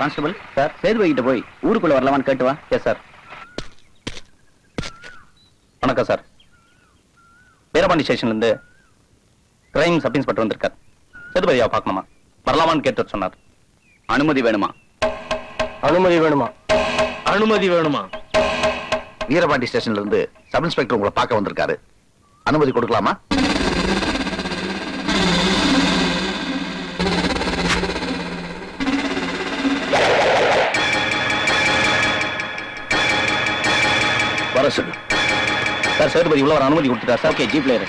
Constable sir, Sethupathi கிட்ட போய் ஊருக்குள்ள வரலாமான்னு கேட்டு வா. Yes sir. வணக்கம் சார், வீரபாண்டி ஸ்டேஷன்ல இருந்து கிரைம் சப் இன்ஸ்பெக்டர் வந்திருக்கார். சேதுபதியா பார்க்கணுமா, வரலாமான்னு கேட்டு சொன்னார். அனுமதி வேணுமா? அனுமதி வேணுமா? அனுமதி வேணுமா? வீரபாண்டி ஸ்டேஷன்ல இருந்து சப் இன்ஸ்பெக்டர் உங்களை பார்க்க வந்திருக்காரு. அனுமதி கொடுக்கலாமா? வர சொல்லு சார். சேதுபதி உள்ள வர அனுமதி கொடுத்துட்டார் சார். ஓகே, ஜீப்ல இரு.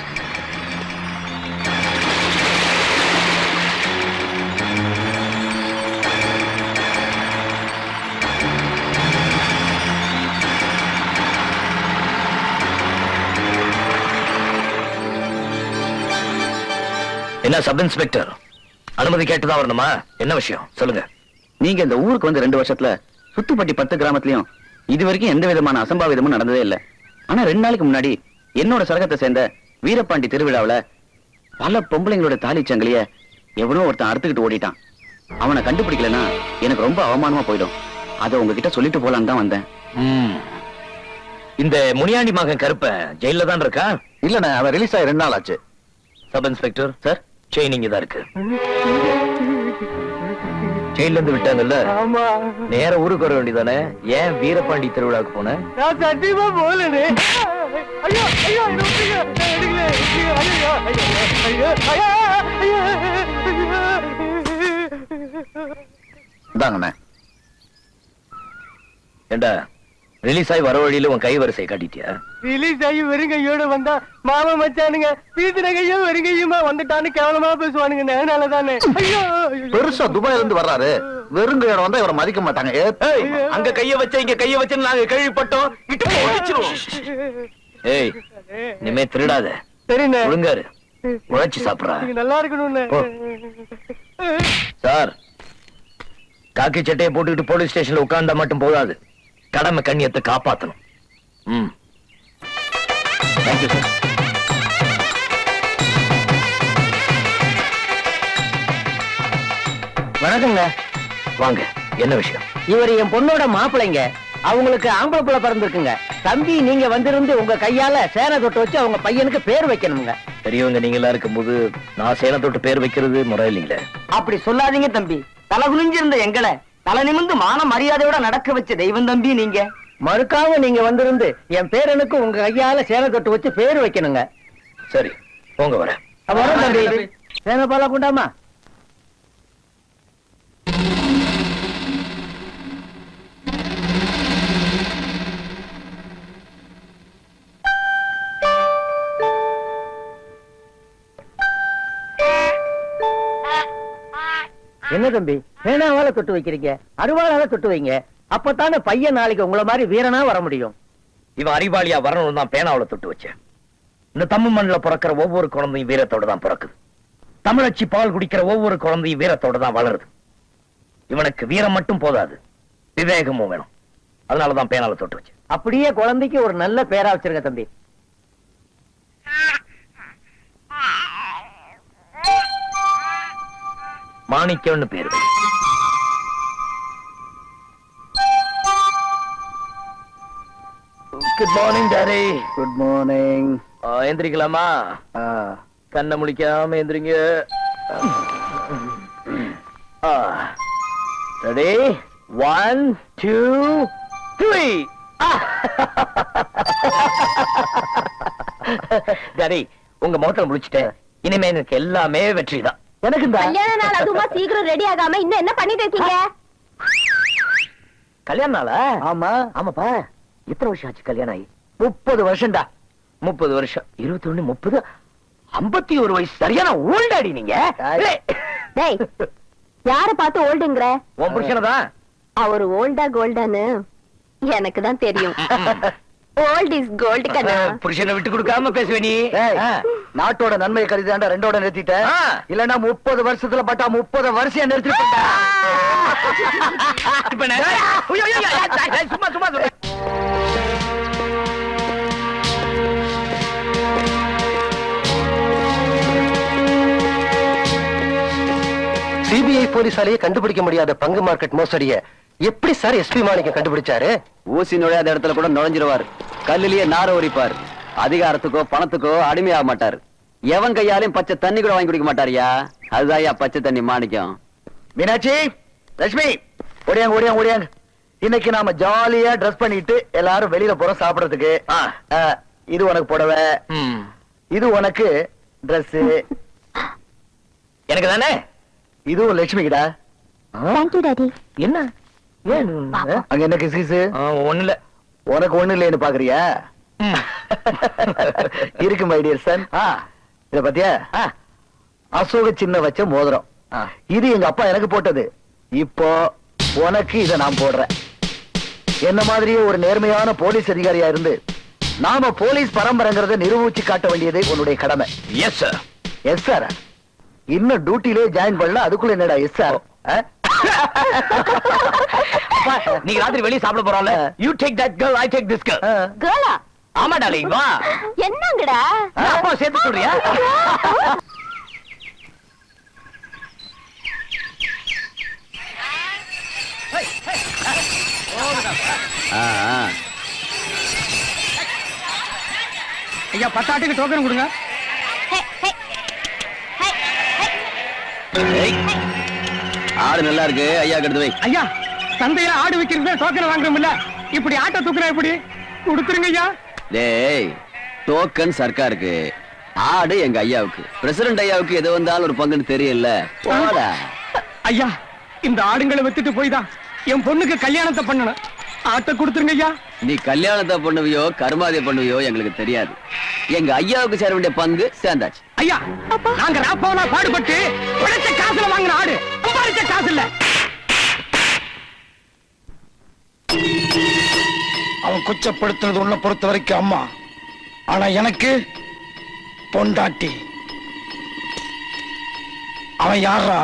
என்ன சப் இன்ஸ்பெக்டர், அனுமதி கேட்டுதான் வரணுமா? என்ன விஷயம் சொல்லுங்க. நீங்க இந்த ஊருக்கு வந்து 2 வருஷத்துல சுத்துப்பட்டி 10 கிராமத்திலயும் இது வரைக்கும் எந்த விதமான அசம்பாவிதமும் நடந்ததே இல்ல. ஆனா 2 நாளைக்கு முன்னாடி என்னோட சரகத்தை சேர்ந்த வீரபாண்டி திருவிழாவுல பல பொம்பளைங்களோட தாலி சங்கிலிய எவனோ ஒருத்தன் அறுத்துக்கிட்டு ஓடிட்டான். அவனை கண்டுபிடிக்கலன்னா எனக்கு ரொம்ப அவமானமா போயிடும். அதை உங்ககிட்ட சொல்லிட்டு போலான்னு தான் வந்தேன். இந்த முனியாண்டி மகன் கருப்ப ஜெயில தான் இருக்கா? இல்லண்ணே, அவன் ரிலீஸ் ஆகி 2 நாள் ஆச்சு. சப் இன்ஸ்பெக்டர் சார், செயின் இங்க தான் இருக்கு. ஜெயில இருந்து விட்டாங்கல்ல, நேர ஊருக்கு வர வேண்டியதானே? ஏன் வீரபாண்டி திருவிழாவுக்கு போன? சத்தியமா போலனே. ஐயோ ஐயோ, இந்தாங்கண்ணே. ஏண்டா, ரிலீஸ் ஆகி வர வழியில உன் கை வரிசை காட்டிட்டியா? ரிலீஸ் ஆகி வெறுங்கையோட வந்தா மாமா மச்சானுங்க வீட்டு நகையும் வெறுங்கையுமா வந்துட்டான்னு கேவலமா பேசுவானுங்க. அதனாலதானே. ஐயோ, பெருசா துபாயில இருந்து வர்றாரு, வெறுங்கையோட வந்தா இவரை மதிக்க மாட்டாங்க. அங்க கைய வச்ச இங்க கைய வச்சு நாங்க கேள்விப்பட்டோம். ஏய், இனிமே திருடாத. சரிண்ணே, ஒழுங்காரு, உழைச்சு சாப்பிடுறா. நல்லா இருக்கணும்னு. சார், காக்கி சட்டையை போட்டுக்கிட்டு போலீஸ் ஸ்டேஷன்ல உட்கார்ந்தா மட்டும் போதாது, கடமை கண்ணியத்தை காப்பாத்தணும். Thank you sir. வணக்கங்க. வாங்க, என்ன விஷயம்? இவர் என் பொண்ணோட மாப்பிள்ளைங்க. அவங்களுக்கு ஆம்பளை பிள்ளை பிறந்திருக்குங்க. தம்பி, நீங்க வந்திருந்து உங்க கையால சேனை தொட்டு வச்சு அவங்க பையனுக்கு பேர் வைக்கணுங்க. பெரியவங்க நீங்களா இருக்கும் போது நான் சேனை தொட்டு பேர் வைக்கிறது முறை இல்லைங்களே. அப்படி சொல்லாதீங்க தம்பி. தலை குனிஞ்சிருந்த எங்களை தலை நிமிந்து மான மரியாதையோட நடக்க வச்ச தெய்வம் தம்பி நீங்க. மறுக்காம நீங்க வந்திருந்து என் பேரனுக்கு உங்க கையால சேனை தொட்டு வச்சு பேர் வைக்கணுங்க. சரி, போங்க வரேன். வரோம் தம்பி. சேனை பாலா கொண்டாமா. என்ன தம்பி, பேனாவால தொட்டு வைக்கிறீங்க? அருவாளால தொட்டு வைங்க. அப்பத்தானே பையன் நாளைக்கு உங்களை மாதிரி வீரனா வர முடியும். இவன் அறிவாளியா வரணும் தான் பேனாவில தொட்டு வச்சேன். இந்த தமிழ் மண்ணில பிறக்கிற ஒவ்வொரு குழந்தையும் வீரத்தோட தான் பிறக்குது. தமிழச்சி பால் குடிக்கிற ஒவ்வொரு குழந்தையும் வீரத்தோட தான் வளருது. இவனுக்கு வீரம் மட்டும் போதாது, விவேகமும் வேணும். அதனாலதான் பேனாவில தொட்டு வச்சேன். அப்படியே குழந்தைக்கு ஒரு நல்ல பேரா வச்சிருங்க தம்பி. மாணிக்கம்னு பேரு. Good morning daddy. Good morning. எந்திரிக்கலாமா? கண்ணை முழிக்காம எந்திரிங்க. ரெடி? 1 2 3. டாடி, உங்க முகத்துல முடிச்சிட்டேன். இனிமே எனக்கு எல்லாமே வெற்றிதான். எனக்கு கல்யாண நாள் அதுமா சீக்கிரம் ரெடி ஆகாம இன்னும் என்ன பண்ணிட்டு இருக்கீங்க? கல்யாண நாளா? ஆமா. ஆமாப்பா. எத்தனை வருஷம் ஆச்சு கல்யாணம் ஆகி? 30 வருஷம்டா. 30 வருஷம். 21 30 51 வயசு. சரியான ஓல்டாடி நீங்க. டேய், யார பார்த்து ஓல்டுங்கற? உன் புருஷனதான். அவர் ஓல்டா கோல்டான்னு எனக்கு தான் தெரியும். ஓல்ட் இஸ் கோல்ட் கண்ணா. புருஷனை விட்டு கொடுக்காம பேசுவே நீ. நாட்டோட நன்மை கருதாண்டா 2ஓட நிறுத்திட்ட. இல்லன்னா 30 வருஷத்துல பட்டா 30 வருஷம் நிறுத்திட்டா. சும்மா சும்மா சிபிஐ சிபிஐ போலீஸாலேயே கண்டுபிடிக்க முடியாத பங்கு மார்க்கெட் மோசடிய எப்படி சார் எஸ்பி மாணிக்கம் கண்டுபிடிச்சாரு? ஊசி நுழையாத இடத்துல கூட நுழைஞ்சிருவார். கல்லிலேயே நார உரிப்பார். அதிகாரத்துக்கோ பணத்துக்கோ அடிமையாக மாட்டார். எவன் கையாலையும் பச்சை தண்ணி கூட வாங்கி குடிக்க மாட்டாரியா. அதுதான் பச்சை தண்ணி மாணிக்கம். மீனாட்சி, லட்சுமி, ஓடியாங்க ஓடியாங்க ஓடியாங்க. இன்னைக்கு நாம ஜாலியா ட்ரெஸ் பண்ணிட்டு எல்லாரும் வெளியில போறோம் சாப்பிடறதுக்கு. இது உனக்கு புடவை, இது உனக்கு Dress, எனக்கு தானே. இதுவும் லட்சுமிக்குடா. Thank you daddy. என்ன அங்க என்ன கிசு? ஒண்ணு இல்ல. உனக்கு ஒண்ணு இல்லைன்னு பாக்குறியா? இருக்கு மை டியர் சன். இத பாத்தியா? அசோக சின்ன வச்ச மோதிரம். இது எங்க அப்பா எனக்கு போட்டது. இப்போ உனக்கு இத நான் போடுறேன். என்ன மாதிரியே ஒரு நேர்மையான போலீஸ் அதிகாரியா இருந்து நாம போலீஸ் பரம்பரைங்கிறத நிரூபிச்சு காட்ட வேண்டியது உன்னுடைய கடமை. Yes sir. Yes sir. இன்னும் டியூட்டிலே ஜாயின் பண்ணல, அதுக்குள்ள என்னடா எஸ் சார்? நீங்க ராத்திரி வெளியே சாப்பிட போறோம்ல. You take that girl, I take this girl. கேர்ளா? ஆமா டார்லிங், வா. என்னங்கடா? அப்பா சேர்த்து சொல்றியா? ஐயா 10 ஆட்டுக்கு டோக்கன் கொடுங்க. ஆடு நல்லா இருக்கு, ஐயா கெடுத்து வை. ஐயா சந்தையில ஆடு விக்கிறது டோக்கன் வாங்குறோம்ல, இப்படி ஆட்டை தூக்குறா எப்படி? கொடுத்துருங்க ஐயா. டேய், டோக்கன் சர்க்காருக்கு, ஆடு எங்க ஐயாவுக்கு. பிரசிடண்ட் ஐயாவுக்கு எது வந்தாலும் ஒரு பங்குன்னு தெரியல. போடா. ஐயா இந்த ஆடுங்களை வித்துட்டு போய் தான் என் பொண்ணுக்கு கல்யாணத்தை பண்ணணும். ஆட்டை கொடுத்துருங்க ஐயா. நீ கல்யாணத்தை பண்ணுவியோ கருமாதியை பண்ணுவியோ எங்களுக்கு தெரியாது. எங்க ஐயாவுக்கு சேர வேண்டிய பங்கு சேர்ந்தாச்சு. ஐயா நாங்க ராப்பவனா பாடுபட்டு உழைச்ச காசுல வாங்கின ஆடு, சம்பாதிச்ச காசு இல்ல. அவன் கொச்சப்படுத்துறது உன்னை பொறுத்த வரைக்கும் அம்மா, ஆனா எனக்கு பொண்டாட்டி. அவன் யாரா?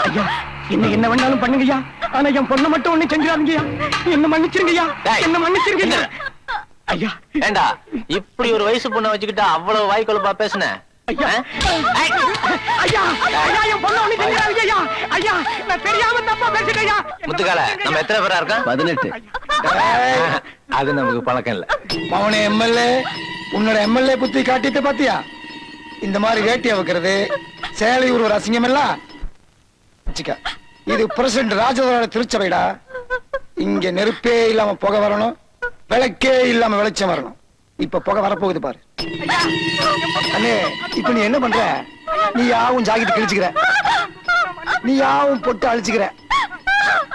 ஐயா என்ன வேணாலும் பண்ணுங்கய்யா, ஆனா என் பொண்ணை மட்டும் ஒண்ணு செஞ்சிடாதீங்கய்யா. என்ன மன்னிச்சிருங்கய்யா, என்ன மன்னிச்சிருங்க ஐயா. ஏண்டா இப்படி ஒரு வயசு பொண்ணை வச்சுக்கிட்டா அவ்வளவு வாய்க்கொழுப்பா பேசுன? ஐயா ஐயா ஐயா என் பொண்ணை ஒண்ணு செஞ்சிடாதீங்க ஐயா. ஐயா நான் தெரியாம தப்பா பேசிட்டேயா. முத்துக்கால நம்ம எத்தனை பேரா இருக்கோம்? 18. அது நமக்கு பழக்கம் இல்ல. அவனே எம்எல்ஏ, உன்னோட எம்எல்ஏ புத்தி காட்டிட்டு பாத்தியா? இந்த மாதிரி வேட்டிய வைக்கிறது சேலையூர் ஒரு அசிங்கம் இல்ல. இது பிரசிடண்ட் ராஜதோட திருச்சபைடா. இங்க நெருப்பே இல்லாம புகை வரணும், விளக்கே இல்லாம வெளிச்சம் வரணும். இப்ப புகை வரப்போகுது பாரு. அண்ணே இப்ப நீ என்ன பண்ற? நீ யாவும் ஜாக்கெட் கிழிச்சுக்கிற, நீ யாவும் பொட்டு அழிச்சுக்கிற,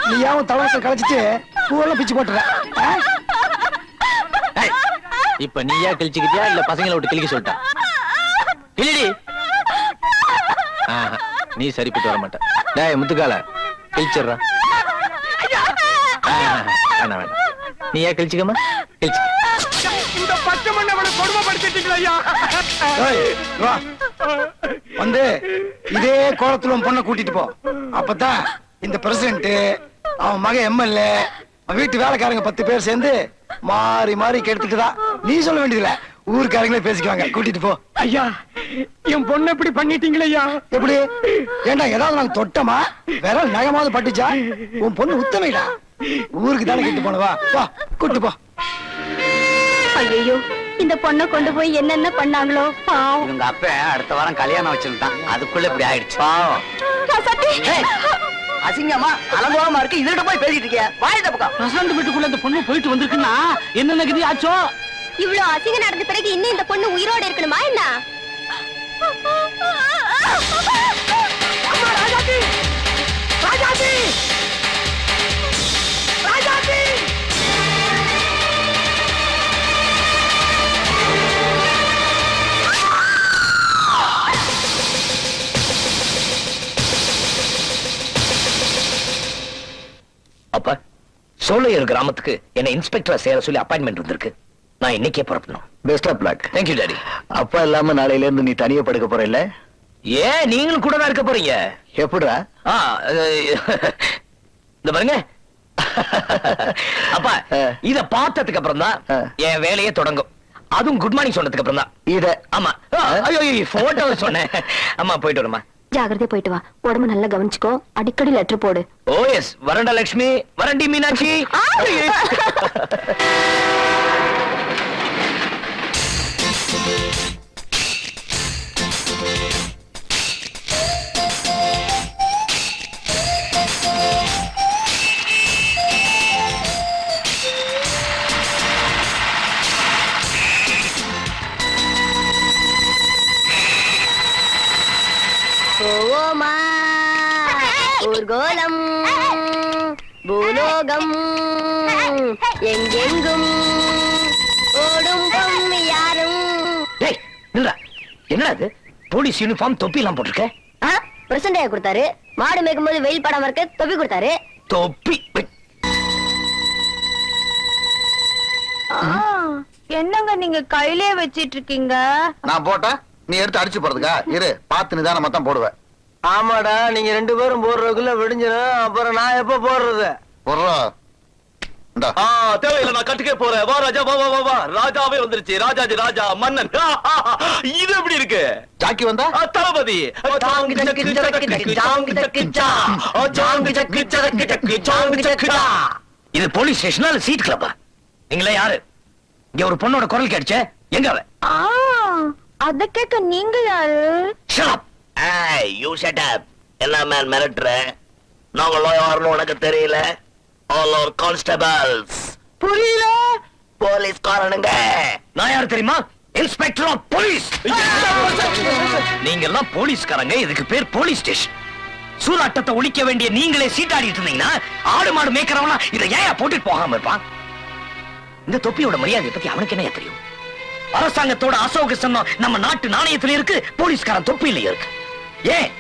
நீ யாவும் தலவாசல் கழிச்சிட்டு பூவெல்லாம் பிச்சு போட்டுற. இப்ப நீயா கிழிச்சுக்கிட்டியா இல்ல பசங்களை விட்டு கிழிக்க சொல்லிட்டா? கிழிடி. நீ சரிப்பட்டு வர மாட்ட. டேய் முத்துக்கால கிழிச்சிடுறா. வேணாம் வேணாம், நீ ஏன் கிழிச்சுக்கமா? கிழிச்சு. இந்த பச்சை மண்ணவனை கொடுமைப்படுத்திட்டீங்களா ஐயா? வா வந்து இதே கோலத்துல உன் பொண்ணை கூட்டிட்டு போ. அப்பதான் இந்த பிரசிடண்ட், அவன் மகன் எம்எல்ஏ, வீட்டு வேலைக்காரங்க 10 பேர் சேர்ந்து மாறி மாறி கெடுத்துட்டுதான். நீ சொல்ல வேண்டியதில்ல, ஊருக்காரங்களே பேசிக்குவாங்க. கூட்டிட்டு போ. ஐயா என் பொண்ணு எப்படி பண்ணிட்டீங்களா ஐயா? எப்படி? ஏண்டா ஏதாவது நாங்க தொட்டமா? வேற நகமாவது பட்டுச்சா? உன் பொண்ணு உத்தமைடா, ஊருக்கு தானே கிட்டு போனவா. வா கூட்டு போ. ஐயோ இந்த பொண்ணை கொண்டு போய் என்னென்ன பண்ணாங்களோ பாவம். இவங்க அப்ப அடுத்த வாரம் கல்யாணம் வச்சிருந்தான், அதுக்குள்ள இப்படி ஆயிடுச்சு. அசிங்கமா அலங்கோலமா இருக்கு, இதுகிட்ட போய் பேசிட்டு இருக்கியா? வாய் தப்பா. பிரசாந்த் வீட்டுக்குள்ள இந்த பொண்ணு போயிட்டு வந்திருக்குன்னா என்னென்ன கதி ஆச்சோ? இவ்வளவு அசிங்கம் நடந்த பிறகு இன்னும் இந்த பொண்ணு உயிரோட இருக்கணுமா என்ன? ராஜாஜி ராஜாஜி ராஜாஜி அப்ப சோழையர் கிராமத்துக்கு என்ன இன்ஸ்பெக்டரா சேர சொல்லி அப்பாயின்மெண்ட் வந்திருக்கு. நான் இன்னைக்கே புறப்படணும். Best of luck. Thank you daddy. அப்பா இல்லாம நாளையில இருந்து நீ தனியா படுக்க போற இல்ல? ஏன் நீங்களும் கூட தான் இருக்க போறீங்க? எப்படிடா? ஆ, இந்த பாருங்க அப்பா, இத பார்த்ததுக்கு அப்புறம் தான் என் வேலையே தொடங்கும். அதுவும் குட் மார்னிங் சொன்னதுக்கு அப்புறம் தான். இத ஆமா. ஐயோ போட்டோ சொன்னேன். அம்மா போயிட்டு வரமா. ஜாகிரதையா போயிட்டு வா, உடம்பு நல்லா கவனிச்சுக்கோ, அடிக்கடி லெட்டர் போடு. ஓ எஸ், வரண்டா லட்சுமி, வரண்டி மீனாட்சி. போவோமா ஊர்கோலம் பூலோகம் எங்கெங்கும் ஓடும் பொம்மி யாரும். டேய் நில்றா. என்னடா இது? போலீஸ் யூனிஃபார்ம் தொப்பி எல்லாம் போட்டிருக்க? பிரசண்டையா கொடுத்தாரு. மாடு மேய்க்கும் போது வெயில் படாம இருக்க தொப்பி கொடுத்தாரு. தொப்பி என்னங்க நீங்க கையிலே வச்சிட்டு இருக்கீங்க? நான் போட்டா நீ எடுத்து அடிச்சு போறதுக்கா? இரு, பார்த்து நிதானமா தான் போடுவேன். ஆமாடா, நீங்க 2 பேரும் போடுறதுக்குள்ள விடிஞ்சிடும். அப்புறம் நான் எப்ப போடுறது? போடுறோம். இந்தா. தேவையில்லை, நான் கட்டுக்கே போறேன். வா ராஜா, வா வா வா வா. ராஜாவே வந்துருச்சு. ராஜாஜி ராஜா மன்னன். இது எப்படி இருக்கு? ஜாக்கி வந்தா தளபதி. இது போலீஸ் ஸ்டேஷனா இல்ல சீட் கிளப்பா? நீங்களே யாரு? இங்க ஒரு பொண்ணோட குரல் கேட்ச. எங்க அவ? அத கேட்க நீங்க யாரு? Shut up. Hey, you shut up. என்ன மேன் மிரட்டுற? நாங்களோ யாருன்னு உனக்கு தெரியல. All our constables. புரியல. போலீஸ்காரனுங்க. நான் யாரு தெரியுமா? Inspector of police. நீங்க எல்லாம் போலீஸ்காரங்க. இதுக்கு பேர் போலீஸ் ஸ்டேஷன். சூதாட்டத்தை ஒழிக்க வேண்டிய நீங்களே சீட்டாடிட்டு இருந்தீங்கன்னா ஆடு மாடு மேய்க்கிறவனா இதை ஏன் போட்டுட்டு போகாம இருப்பான்? இந்த தொப்பியோட மரியாதையை பத்தி அவனுக்கு என்ன தெரியும்? அரசாங்கத்தோட அசோக சின்னம் நம்ம நாட்டு நாணயத்துல இருக்கு, போலீஸ்காரன் தொப்பியில இருக்கு. ஏன்?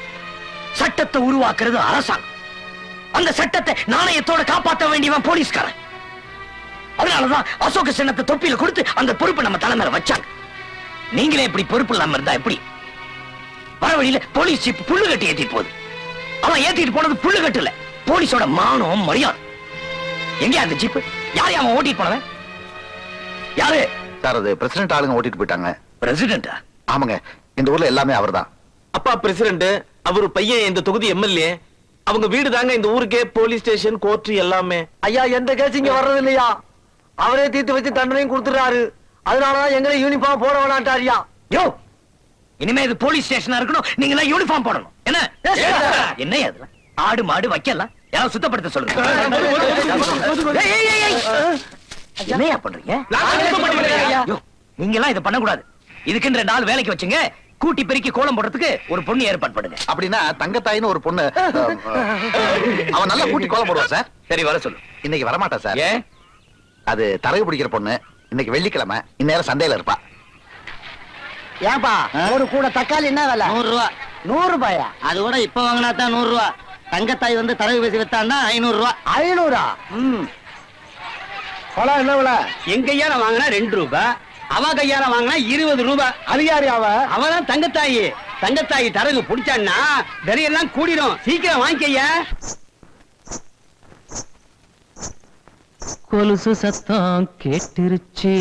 சட்டத்தை உருவாக்குறது அரசாங்கம். அந்த சட்டத்தை நாணயத்தோட காப்பாற்ற வேண்டியவன் போலீஸ்காரன். அதனாலதான் அசோக சின்னத்தை தொப்பியில கொடுத்து அந்த பொறுப்பை நம்ம தலைமையில வச்சாங்க. நீங்களே இப்படி பொறுப்பு இல்லாம இருந்தா எப்படி? வர வழியில போலீஸ் ஜீப் புல்லு கட்டி ஏத்திட்டு போகுது. அவன் ஏத்திட்டு போனது புல்லு கட்டு இல்ல, போலீஸோட மானம் மரியாதை. எங்க அந்த ஜீப்? யாரையும் அவன் ஓட்டிட்டு போனவன்? யாரு சார்? அது பிரசிடென்ட் ஆளுங்க ஓட்டிட்டு போயிட்டாங்க. பிரசிடென்டா? ஆமாங்க, இந்த ஊர்ல எல்லாமே அவர்தான். அப்பா பிரசிடென்ட், அவரு பையன் இந்த தொகுதி எம்எல்ஏ. அவங்க வீடு தாங்க இந்த ஊருக்கே போலீஸ் ஸ்டேஷன், கோர்ட் எல்லாமே. ஐயா, எந்த கேஸ் இங்க வர்றது இல்லையா? அவரே தீர்த்து வச்சு தண்டனையும் கொடுத்துறாரு. அதனாலதான் எங்களை யூனிஃபார்ம் போட வேணாட்டாரியா. யோ, இனிமே இது போலீஸ் ஸ்டேஷனா இருக்கணும். நீங்க எல்லாம் யூனிஃபார்ம் போடணும். என்ன என்ன அதுல ஆடு மாடு வைக்கலாம். யாராவது சுத்தப்படுத்த சொல்லுங்க. ஏய், ஏய், ஏய், ஏய். என்னையா பண்றீங்க? யோ, நீங்க எல்லாம் இதை பண்ணக்கூடாது. இதுக்குன்ற 4 வேலைக்கு வச்சுங்க. கூட்டி பெருக்கி கோலம் போடுறதுக்கு ஒரு பொண்ணு ஏற்பாடு பண்ணுங்க. அப்படின்னா தங்கத்தாயின்னு ஒரு பொண்ணு, அவன் நல்லா கூட்டி கோலம் போடுவான் சார். சரி, வர சொல்லு. இன்னைக்கு வரமாட்டா சார். ஏன்? அது தரகு பிடிக்கிற பொண்ணு. இன்னைக்கு வெள்ளிக்கிழமை, இந்நேரம் சந்தையில இருப்பா. ஏன்பா ஒரு கூட தக்காளி என்ன விலை? 100 ரூபா. 100 ரூபாயா? அது கூட இப்ப வாங்கினா தான் 100 ரூபா. தங்கத்தாய் வந்து தரகு பேசி வித்தான்னா 500 ரூபா. 500? பழம் என்ன விலை? எங்க கையால வாங்கினா 2 ரூபாய், அவ கையால வாங்கினா 20 ரூபாய். அது யாரு அவ? அவதான் தங்கத்தாயி. தங்கத்தாயி தரகு பிடிச்சான்னா விலையெல்லாம் கூடிடும். சீக்கிரம் வாங்கிக்கையா. கொலுசு சத்தம் கேட்டுருச்சு,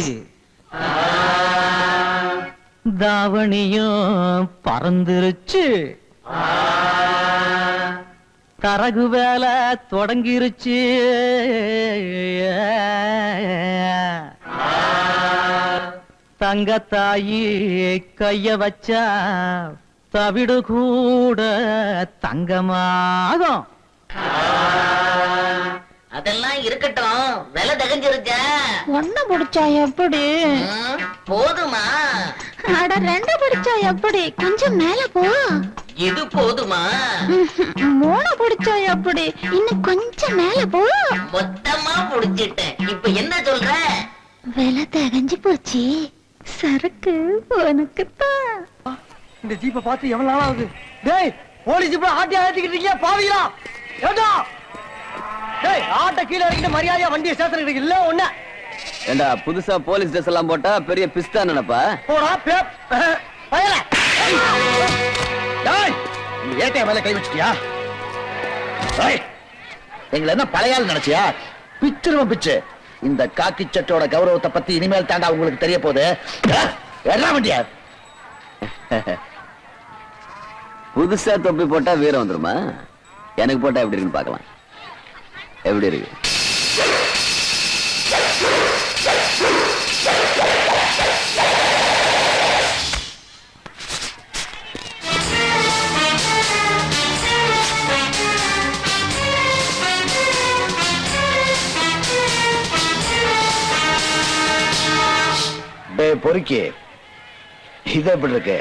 தாவணியும் பறந்துருச்சு, தரகு வேலை தொடங்கிருச்சு. தங்கத்தாயி கைய வச்சா தவிடு கூட தங்கமாகும். அதெல்லாம் இருக்கட்டும், விலை தகஞ்சிருச்ச. ஒண்ணு பிடிச்சா எப்படி? போதுமா? அட 2 பிடிச்சா எப்படி? கொஞ்சம் மேல போ. இது போதுமா? 3 பிடிச்சா எப்படி? இன்னும் கொஞ்சம் மேல போ. மொத்தமா புடிச்சிட்டேன். இப்ப என்ன சொல்ற? விலை தகஞ்சு போச்சு. சரக்கு உனக்கு தான். இந்த ஜீப்பை பார்த்து எவ்வளவு நாள் ஆகுது? டேய், போலீஸ் இப்ப ஆட்டி ஆட்டிக்கிட்டு இருக்கீங்க பாவீங்களா? ஏண்டா டேய், ஆட்ட கீழ இறக்கிட்டு மரியாதையா வண்டியை சேர்த்துக்கிட்டு இல்ல ஒண்ணு. ஏண்டா புதுசா போலீஸ் ட்ரெஸ் எல்லாம் போட்டா பெரிய பிஸ்தா நினைப்பா? போடா பயல. ஏட்டைய மேல கை வச்சுட்டியா? எங்களை என்ன பழையாள் நினைச்சியா? பிச்சிருவன் பிச்சு. இந்த காக்கி சட்டோட கௌரவத்தை பத்தி இனிமேல் தாண்டா உங்களுக்கு தெரிய போகுது. எல்லாம் வண்டியா? புதுசா தொப்பி போட்டா வீரம் வந்துருமா? எனக்கு போட்டா எப்படி இருக்குன்னு பார்க்கலாம். எப்படி இருக்கு? பொறுக்கி இது எப்படி இருக்கு?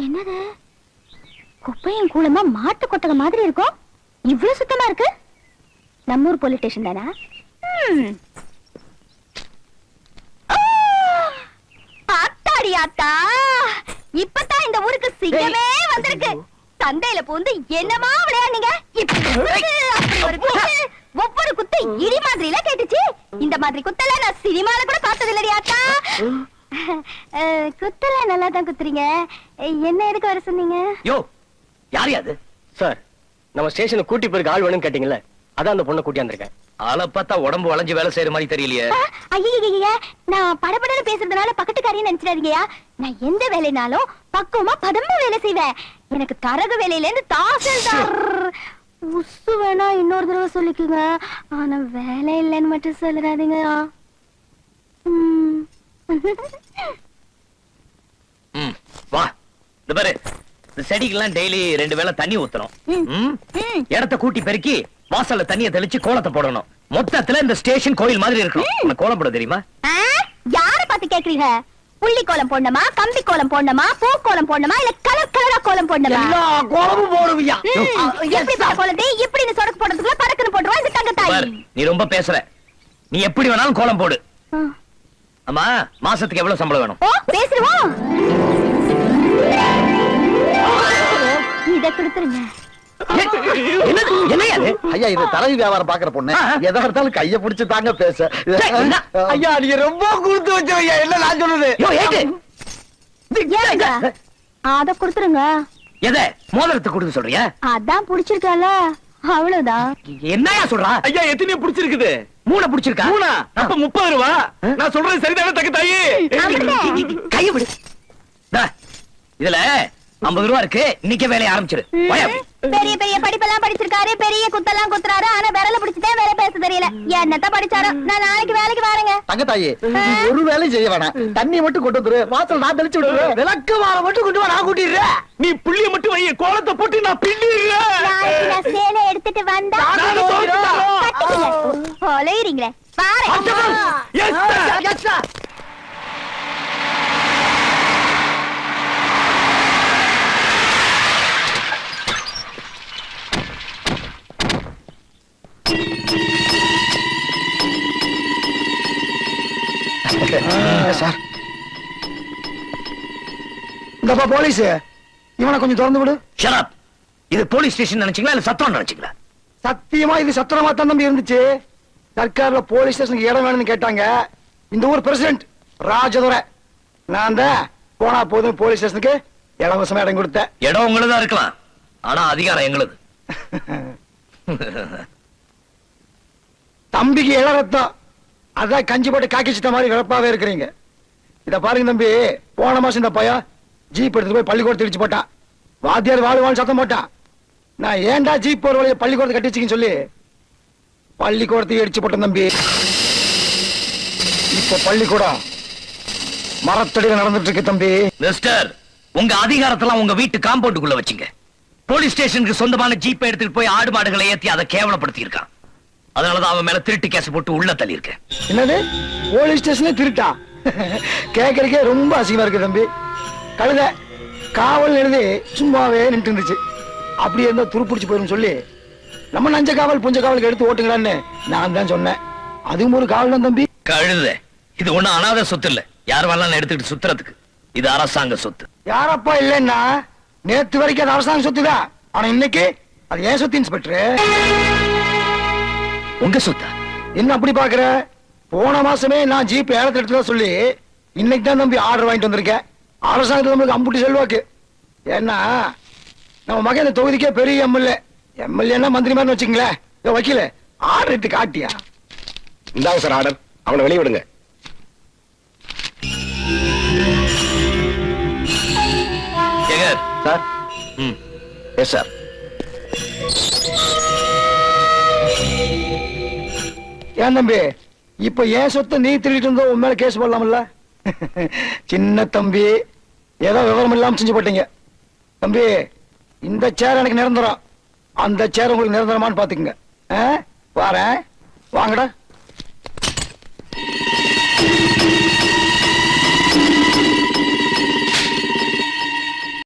என்னது குப்பையும் கூலமா மாட்டு கொட்டக மாதிரி இருக்கும். இவ்வளவு சுத்தமா இருக்கு. நம்மூர் போலீஸ் ஸ்டேஷன் தானா? ஆத்தாடி ஆத்தா, இப்பதான் இந்த ஊருக்கு சிங்கமே வந்திருக்கு. சந்தையில பூந்து என்னமா விளையாடுங்க. ஒவ்வொரு குத்து இடி மாதிரில கேட்டுச்சு. இந்த மாதிரி குத்தல நான் சினிமால கூட பார்த்தது இல்லடி ஆத்தா. குத்தல நல்லா தான் குத்துறீங்க. என்ன எதுக்கு வர சொன்னீங்க? யோ, யார் அது? சார், நம்ம ஸ்டேஷனுக்கு கூட்டி போயிருக்க ஆள் வேணும்னு கேட்டீங்கல்ல, அதான் அந்த பொண்ணை கூட்டி வந்திருக்கேன். ஆளை பார்த்தா உடம்பு வளைஞ்சு வேலை செய்யற மாதிரி தெரியலையே. ஐயா, நான் படபடன்னு பேசுறதுனால பக்கத்துக்காரின்னு நினைச்சிடாதீங்கயா. நான் எந்த வேலைனாலும் பக்குவமா பதமா வேலை செய்வேன். எனக்கு தரகு வேலையில இருந்து தாசில்தார் உசு வேணா இன்னொரு தடவை சொல்லிக்குங்க. ஆனா வேலை இல்லைன்னு மட்டும் சொல்லிடாதீங்க. வா, இந்த பாரு, இந்த செடிக்கெல்லாம் டெய்லி 2 வேளை தண்ணி ஊத்துறோம். இடத்த கூட்டி பெருக்கி வாசல்ல தண்ணியை தெளிச்சு கோலத்தை போடணும். மொத்தத்துல இந்த ஸ்டேஷன் கோயில் மாதிரி இருக்கணும். உனக்கு கோலம் போட தெரியுமா? யார பார்த்து கேக்குறீங்க? புள்ளி கோலம் போடணுமா, கம்பி கோலம் போடணுமா, பூ கோலம் போடணுமா, இல்ல கலர் கலரா கோலம் போடணுமா? எல்லா கோலமும் போடுவியா? எப்படி கோலத்தை இப்படி சொடக்கு போடுறதுக்குள்ள பறக்குன்னு போடுவா இந்த தங்கத்தாய். நீ ரொம்ப பேசுற. நீ எப்படி வேணாலும் கோலம் போடு. அம்மா, மாசத்துக்கு எவ்வளவு சம்பளம் வேணும்? ஓ, பேசுறோம். இத கொடுத்துருங்க. என்னையா அது? ஐயா இது தரகு வியாபாரம் பாக்குற பொண்ணு எதா இருந்தாலும் கைய பிடிச்சு தாங்க பேச ஐயா நீங்க ரொம்ப கொடுத்து வச்சவையா என்ன நான் சொல்றது யோ, ஏட்டு. ஏங்க அத கொடுத்துருங்க. எதை மோதிரத்தை கொடுக்க சொல்றியா? அதான் புடிச்சிருக்கல அவ்வளவுதான். என்னையா சொல்றா? ஐயா எத்தனையோ பிடிச்சிருக்குது. மூணை பிடிச்சிருக்கா? மூணா? அப்ப 30 ரூபா. நான் சொல்றது சரிதானே தக்க தாயி? கைய விடு. டா, இதுல 50 ரூபா இருக்கு. இன்னைக்கே வேலையை ஆரம்பிச்சிரு. போயா. பெரிய பெரிய படிப்பெல்லாம் படிச்சிருக்காரு, பெரிய குத்தெல்லாம் குத்துறாரு, ஆனா விரல பிடிச்சிட்டே வேலை பேச தெரியல. என்னத்த படிச்சாரோ? நான் நாளைக்கு வேலைக்கு வரேங்க. தங்கத்தாயி ஒரு வேலையும் செய்ய வேணாம், தண்ணி மட்டும் கொண்டு வந்துரு, வாசல் நான் தெளிச்சு விட்டுறேன். விளக்கு மாலை மட்டும் கொண்டு வா நான் கூட்டிடுறேன். நீ புள்ளிய மட்டும் வை, கோலத்தை போட்டு நான் பின்னிடுறேன். நாளைக்கு நான் சேலை எடுத்துட்டு வந்தா கட்டிக்கங்க. கொலைறீங்களே பாரு. Yes, sir. சார் இந்தப்பா போலீஸ், இவனை கொஞ்சம் திறந்து விடு. Shut up. இது போலீஸ் ஸ்டேஷன் நினைச்சீங்களா இல்ல சத்தம் நினைச்சீங்களா? சத்தியமா இது சத்திரமா தான் தம்பி இருந்துச்சு. சர்க்கார்ல போலீஸ் ஸ்டேஷனுக்கு இடம் வேணும்னு கேட்டாங்க. இந்த ஊர் பிரசிடென்ட் ராஜதுரை நான் தான் போனா போதும் போலீஸ் ஸ்டேஷனுக்கு இலவசமா இடம் கொடுத்தேன். இடம் உங்களுதான் இருக்கலாம், ஆனா அதிகாரம் எங்களுது. தம்பிக்கு இளரத்தம், அதான் கஞ்சி போட்டு காக்கிச்சிட்ட மாதிரி விளப்பாவே இருக்கிறீங்க. இத பாருங்க தம்பி, போன மாசம் இந்த பையன் ஜீப் எடுத்துட்டு போய் பள்ளிக்கூடத்தை இடிச்சு போட்டான். வாத்தியார் வாழ் சத்தம் போட்டான். நான் ஏன்டா ஜீப் போற வழியை பள்ளிக்கூடத்தை கட்டி வச்சுக்கன்னு சொல்லி பள்ளிக்கூடத்தை இடிச்சு போட்டேன் தம்பி. இப்ப பள்ளிக்கூடம் மரத்தடியில நடந்துட்டு இருக்கு தம்பி. மிஸ்டர், உங்க அதிகாரத்தெல்லாம் உங்க வீட்டு காம்பவுண்டுக்குள்ள வச்சுங்க. போலீஸ் ஸ்டேஷனுக்கு சொந்தமான ஜீப்பை எடுத்துட்டு போய் ஆடு மாடுகளை ஏத்தி அதை கேவலப்படுத்தி இருக்கான். அதனாலதான் அவன் மேல திருட்டு கேஸ் போட்டு உள்ள தள்ளி இருக்கேன். என்னது போலீஸ் ஸ்டேஷன்ல திருட்டா? கேட்கறதுக்கே ரொம்ப அசிங்கமா இருக்கு தம்பி. கழுத காவல் எழுதி சும்மாவே நின்று இருந்துச்சு. அப்படி இருந்தா துருப்பிடிச்சு போயிரும் சொல்லி நம்ம நஞ்ச காவல் புஞ்ச காவலுக்கு எடுத்து ஓட்டுங்களான்னு நான் தான் சொன்னேன். அதுவும் ஒரு காவல் தான் தம்பி. கழுத இது ஒண்ணு அனாதை சொத்து இல்ல, யார் வரலாம் எடுத்துக்கிட்டு சுத்துறதுக்கு. இது அரசாங்க சொத்து. யாரப்பா இல்லைன்னா நேத்து வரைக்கும் அது அரசாங்க சொத்துதான், ஆனா இன்னைக்கு அது ஏன் சொத்து இன்ஸ்பெக்டர். உங்க சொத்தா? என்ன அப்படி பாக்குற? போன மாசமே நான் ஜீப் ஏலத்தை எடுத்துதான் சொல்லி இன்னைக்கு தான் தம்பி ஆர்டர் வாங்கிட்டு வந்திருக்கேன். அரசாங்கத்தில் நம்மளுக்கு அம்புட்டி செல்வாக்கு. ஏன்னா நம்ம மகன் இந்த தொகுதிக்கே பெரிய எம்எல்ஏன்னா மந்திரி மாதிரி வச்சுங்களேன். வக்கீல ஆர்டர் எடுத்து காட்டியா? இந்தாங்க சார் ஆர்டர், அவனை வெளியே விடுங்க. சார். Yes sir. ஏன் தம்பி இப்ப ஏன் சொத்தை நீ திருடிட்டு இருந்தோ உன் மேல கேஸ் போடலாம்ல? சின்ன தம்பி ஏதோ விவரம் இல்லாம செஞ்சு போட்டீங்க தம்பி. இந்த சேர் எனக்கு நிரந்தரம், அந்த சேர் உங்களுக்கு நிரந்தரமான்னு பாத்துக்குங்க. வாரேன், வாங்கடா.